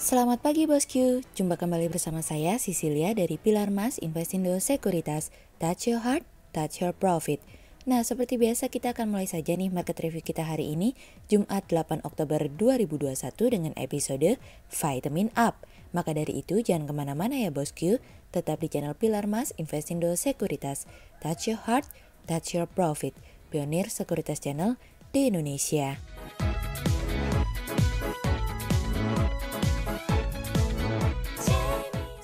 Selamat pagi bosku, jumpa kembali bersama saya Cecilia dari Pilar Mas Investindo Sekuritas. Touch your heart, touch your profit. Nah, seperti biasa kita akan mulai saja nih market review kita hari ini, Jumat 8 Oktober 2021 dengan episode Vitamin Up. Maka dari itu jangan kemana-mana ya bosku, tetap di channel Pilar Mas Investindo Sekuritas. Touch your heart, touch your profit. Pionir Sekuritas Channel di Indonesia.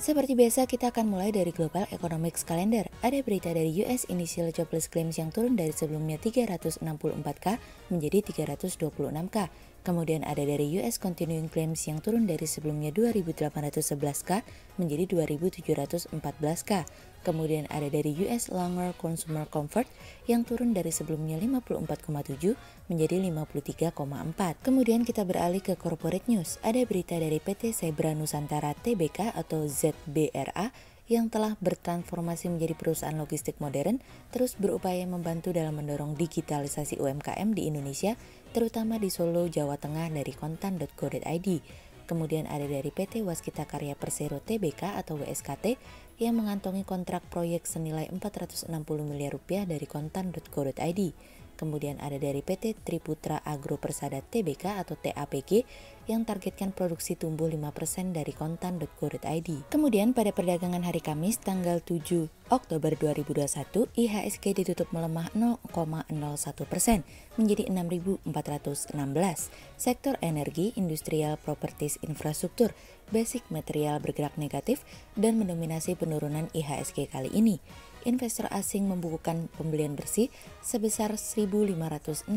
Seperti biasa kita akan mulai dari Global Economics Calendar. Ada berita dari US Initial Jobless Claims yang turun dari sebelumnya 364K menjadi 326K. Kemudian ada dari US Continuing Claims yang turun dari sebelumnya 2.811K menjadi 2.714K. Kemudian ada dari US Longer Consumer Comfort yang turun dari sebelumnya 54,7 menjadi 53,4. Kemudian kita beralih ke Corporate News. Ada berita dari PT Zebra Nusantara Tbk atau ZBRA yang telah bertransformasi menjadi perusahaan logistik modern, terus berupaya membantu dalam mendorong digitalisasi UMKM di Indonesia, terutama di Solo, Jawa Tengah dari kontan.go.id. Kemudian ada dari PT Waskita Karya Persero Tbk atau WSKT yang mengantongi kontrak proyek senilai 460 miliar rupiah dari kontan.go.id. Kemudian ada dari PT Triputra Agro Persada Tbk atau TAPG yang targetkan produksi tumbuh 5% dari kontan.go.id. Kemudian pada perdagangan hari Kamis tanggal 7 Oktober 2021, IHSG ditutup melemah 0,01% menjadi 6.416. Sektor energi, industrial, properties, infrastruktur, basic material bergerak negatif dan mendominasi penurunan IHSG kali ini. Investor asing membukukan pembelian bersih sebesar 1.563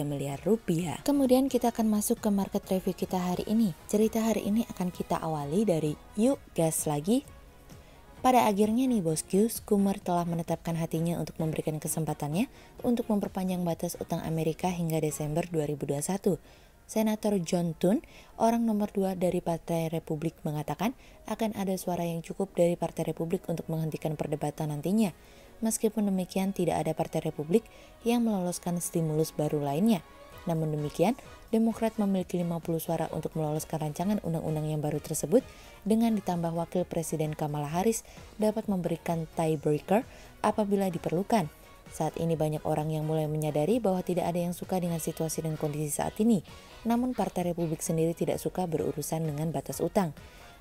miliar rupiah. Kemudian kita akan masuk ke market review kita hari ini. Cerita hari ini akan kita awali dari yuk gas lagi. Pada akhirnya nih bosku, Schumer telah menetapkan hatinya untuk memberikan kesempatannya untuk memperpanjang batas utang Amerika hingga Desember 2021. Senator John Thune, orang nomor 2 dari Partai Republik, mengatakan akan ada suara yang cukup dari Partai Republik untuk menghentikan perdebatan nantinya. Meskipun demikian, tidak ada Partai Republik yang meloloskan stimulus baru lainnya. Namun demikian, Demokrat memiliki 50 suara untuk meloloskan rancangan undang-undang yang baru tersebut, dengan ditambah Wakil Presiden Kamala Harris dapat memberikan tiebreaker apabila diperlukan. Saat ini banyak orang yang mulai menyadari bahwa tidak ada yang suka dengan situasi dan kondisi saat ini. Namun Partai Republik sendiri tidak suka berurusan dengan batas utang.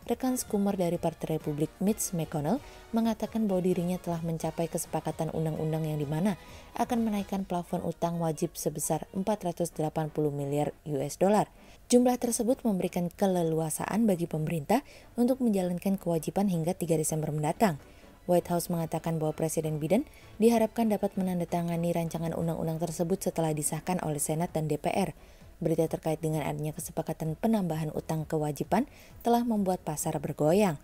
Rekan Schumer dari Partai Republik Mitch McConnell mengatakan bahwa dirinya telah mencapai kesepakatan undang-undang yang dimana akan menaikkan plafon utang wajib sebesar 480 miliar US dollar. Jumlah tersebut memberikan keleluasaan bagi pemerintah untuk menjalankan kewajiban hingga 3 Desember mendatang. White House mengatakan bahwa Presiden Biden diharapkan dapat menandatangani rancangan undang-undang tersebut setelah disahkan oleh Senat dan DPR. Berita terkait dengan adanya kesepakatan penambahan utang kewajiban telah membuat pasar bergoyang.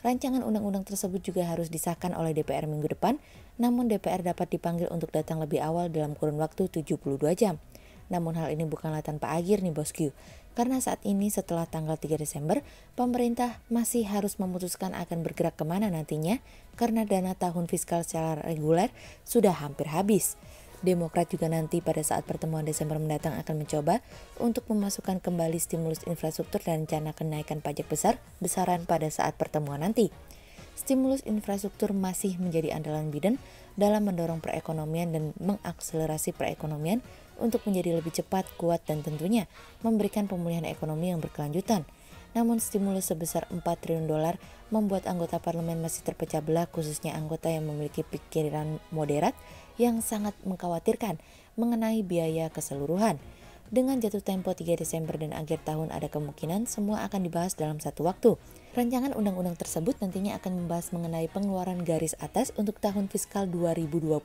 Rancangan undang-undang tersebut juga harus disahkan oleh DPR minggu depan, namun DPR dapat dipanggil untuk datang lebih awal dalam kurun waktu 72 jam. Namun hal ini bukanlah tanpa akhir nih bosku, karena saat ini setelah tanggal 3 Desember, pemerintah masih harus memutuskan akan bergerak kemana nantinya karena dana tahun fiskal secara reguler sudah hampir habis. Demokrat juga nanti pada saat pertemuan Desember mendatang akan mencoba untuk memasukkan kembali stimulus infrastruktur dan rencana kenaikan pajak besar-besaran pada saat pertemuan nanti. Stimulus infrastruktur masih menjadi andalan Biden dalam mendorong perekonomian dan mengakselerasi perekonomian untuk menjadi lebih cepat, kuat, dan tentunya memberikan pemulihan ekonomi yang berkelanjutan. Namun stimulus sebesar 4 triliun dolar membuat anggota parlemen masih terpecah belah, khususnya anggota yang memiliki pikiran moderat yang sangat mengkhawatirkan mengenai biaya keseluruhan. Dengan jatuh tempo 3 Desember dan akhir tahun ada kemungkinan semua akan dibahas dalam satu waktu. Rancangan undang-undang tersebut nantinya akan membahas mengenai pengeluaran garis atas untuk tahun fiskal 2022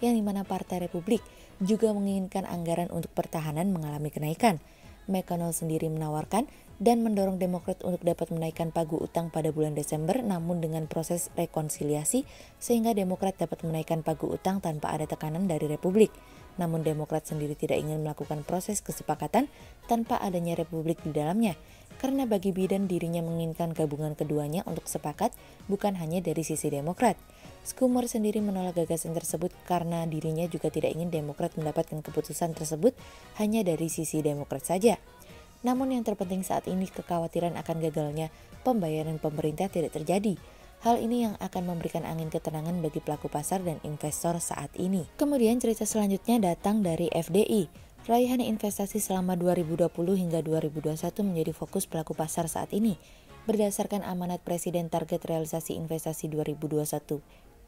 yang dimana Partai Republik juga menginginkan anggaran untuk pertahanan mengalami kenaikan. McConnell sendiri menawarkan dan mendorong Demokrat untuk dapat menaikkan pagu utang pada bulan Desember namun dengan proses rekonsiliasi sehingga Demokrat dapat menaikkan pagu utang tanpa ada tekanan dari Republik. Namun Demokrat sendiri tidak ingin melakukan proses kesepakatan tanpa adanya Republik di dalamnya. Karena bagi Biden dirinya menginginkan gabungan keduanya untuk sepakat bukan hanya dari sisi Demokrat. Schumer sendiri menolak gagasan tersebut karena dirinya juga tidak ingin Demokrat mendapatkan keputusan tersebut hanya dari sisi Demokrat saja. Namun yang terpenting saat ini kekhawatiran akan gagalnya pembayaran pemerintah tidak terjadi. Hal ini yang akan memberikan angin ketenangan bagi pelaku pasar dan investor saat ini. Kemudian cerita selanjutnya datang dari FDI. Raihan investasi selama 2020 hingga 2021 menjadi fokus pelaku pasar saat ini. Berdasarkan amanat Presiden, target realisasi investasi 2021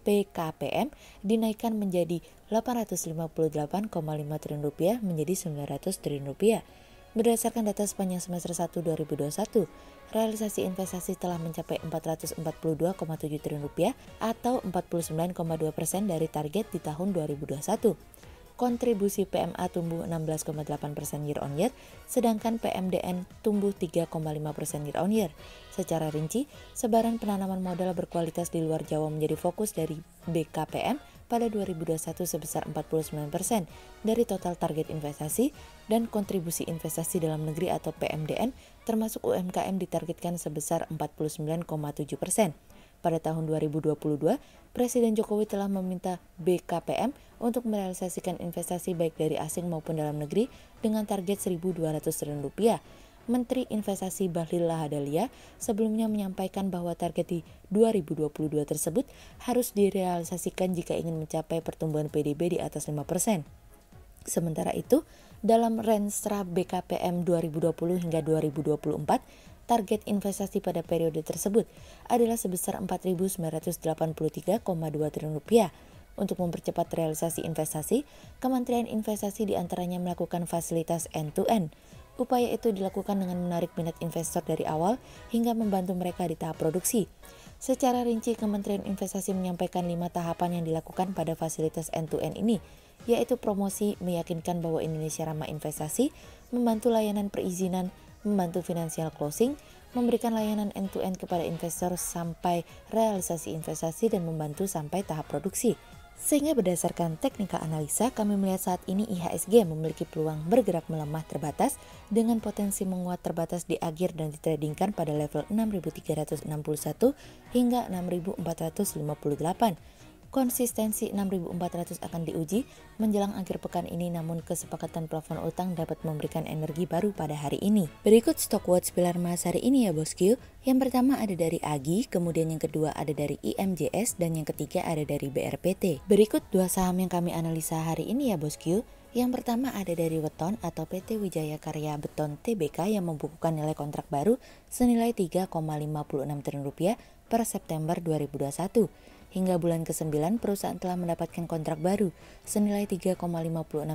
BKPM dinaikkan menjadi 858,5 triliun rupiah menjadi 900 triliun rupiah. Berdasarkan data sepanjang semester 1 2021, realisasi investasi telah mencapai 442,7 triliun rupiah atau 49,2% dari target di tahun 2021. Kontribusi PMA tumbuh 16,8% year on year, sedangkan PMDN tumbuh 3,5% year on year. Secara rinci, sebaran penanaman modal berkualitas di luar Jawa menjadi fokus dari BKPM pada 2021 sebesar 49% dari total target investasi, dan kontribusi investasi dalam negeri atau PMDN termasuk UMKM ditargetkan sebesar 49,7%. Pada tahun 2022, Presiden Jokowi telah meminta BKPM untuk merealisasikan investasi baik dari asing maupun dalam negeri dengan target 1.200 triliun rupiah. Menteri Investasi Bahlil Lahadalia sebelumnya menyampaikan bahwa target di 2022 tersebut harus direalisasikan jika ingin mencapai pertumbuhan PDB di atas 5%. Sementara itu, dalam Renstra BKPM 2020 hingga 2024, target investasi pada periode tersebut adalah sebesar 4.983,2 triliun rupiah. Untuk mempercepat realisasi investasi, Kementerian Investasi diantaranya melakukan fasilitas end-to-end. Upaya itu dilakukan dengan menarik minat investor dari awal hingga membantu mereka di tahap produksi. Secara rinci, Kementerian Investasi menyampaikan 5 tahapan yang dilakukan pada fasilitas end-to-end ini, yaitu promosi, meyakinkan bahwa Indonesia ramah investasi, membantu layanan perizinan, membantu financial closing, memberikan layanan end-to-end kepada investor sampai realisasi investasi, dan membantu sampai tahap produksi. Sehingga berdasarkan teknikal analisa, kami melihat saat ini IHSG memiliki peluang bergerak melemah terbatas dengan potensi menguat terbatas di akhir dan ditradingkan pada level 6.361 hingga 6.458. Konsistensi 6.400 akan diuji menjelang akhir pekan ini, namun kesepakatan plafon utang dapat memberikan energi baru pada hari ini. Berikut stock watch pilar emas hari ini ya bosku. Yang pertama ada dari AGI, kemudian yang kedua ada dari IMJS, dan yang ketiga ada dari BRPT. Berikut dua saham yang kami analisa hari ini ya bosku. Yang pertama ada dari Weton atau PT Wijaya Karya Beton Tbk yang membukukan nilai kontrak baru senilai 3,56 triliun rupiah per September 2021. Hingga bulan ke-9, perusahaan telah mendapatkan kontrak baru senilai 3,56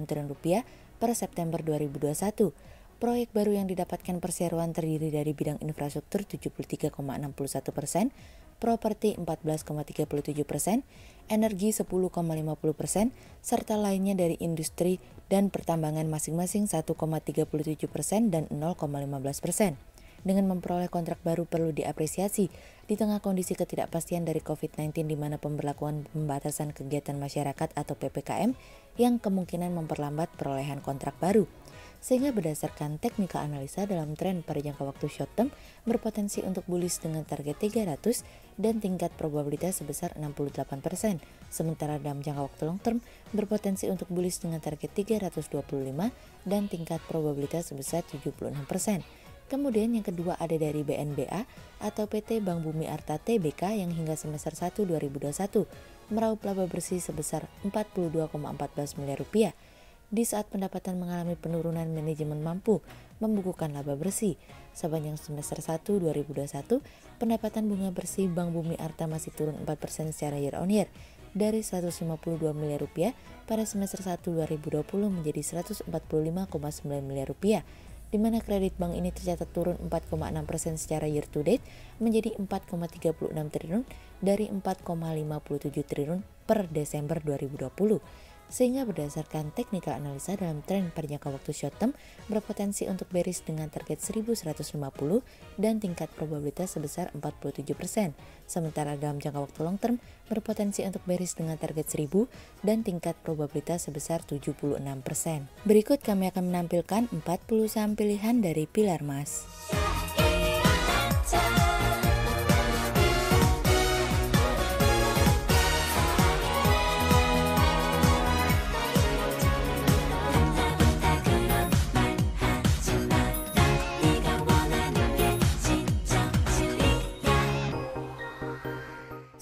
triliun rupiah per September 2021. Proyek baru yang didapatkan perseroan terdiri dari bidang infrastruktur 73,61%, properti 14,37%, energi 10,50%, serta lainnya dari industri dan pertambangan masing-masing 1,37% dan 0,15%. Dengan memperoleh kontrak baru perlu diapresiasi di tengah kondisi ketidakpastian dari COVID-19 di mana pemberlakuan pembatasan kegiatan masyarakat atau PPKM yang kemungkinan memperlambat perolehan kontrak baru. Sehingga berdasarkan teknikal analisa dalam tren pada jangka waktu short term berpotensi untuk bullish dengan target 300 dan tingkat probabilitas sebesar 68%. Sementara dalam jangka waktu long term berpotensi untuk bullish dengan target 325 dan tingkat probabilitas sebesar 76%. Kemudian yang kedua ada dari BNBA atau PT Bank Bumi Arta Tbk yang hingga semester 1 2021 meraup laba bersih sebesar 42,14 miliar rupiah. Di saat pendapatan mengalami penurunan, manajemen mampu membukukan laba bersih. Sepanjang semester 1 2021, pendapatan bunga bersih Bank Bumi Arta masih turun 4% secara year on year dari 152 miliar rupiah pada semester 1 2020 menjadi 145,9 miliar rupiah. Di mana kredit bank ini tercatat turun 4,6% secara year to date menjadi 4,36 triliun dari 4,57 triliun per Desember 2020. Sehingga berdasarkan teknikal analisa dalam tren pada jangka waktu short term berpotensi untuk bearish dengan target 1150 dan tingkat probabilitas sebesar 47%. Sementara dalam jangka waktu long term berpotensi untuk bearish dengan target 1000 dan tingkat probabilitas sebesar 76%. Berikut kami akan menampilkan 40 saham pilihan dari pilar emas.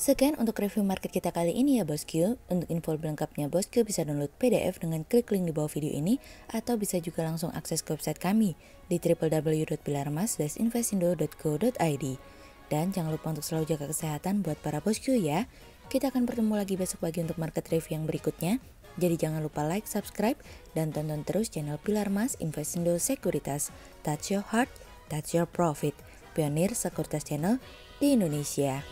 Sekian untuk review market kita kali ini ya bosku. Untuk info lengkapnya bosku bisa download PDF dengan klik link di bawah video ini atau bisa juga langsung akses ke website kami di www.pilarmas-investindo.co.id. Dan jangan lupa untuk selalu jaga kesehatan buat para bosku ya. Kita akan bertemu lagi besok pagi untuk market review yang berikutnya. Jadi jangan lupa like, subscribe, dan tonton terus channel Pilar Mas Investindo Sekuritas. Touch your heart, touch your profit. Pionir Sekuritas Channel di Indonesia.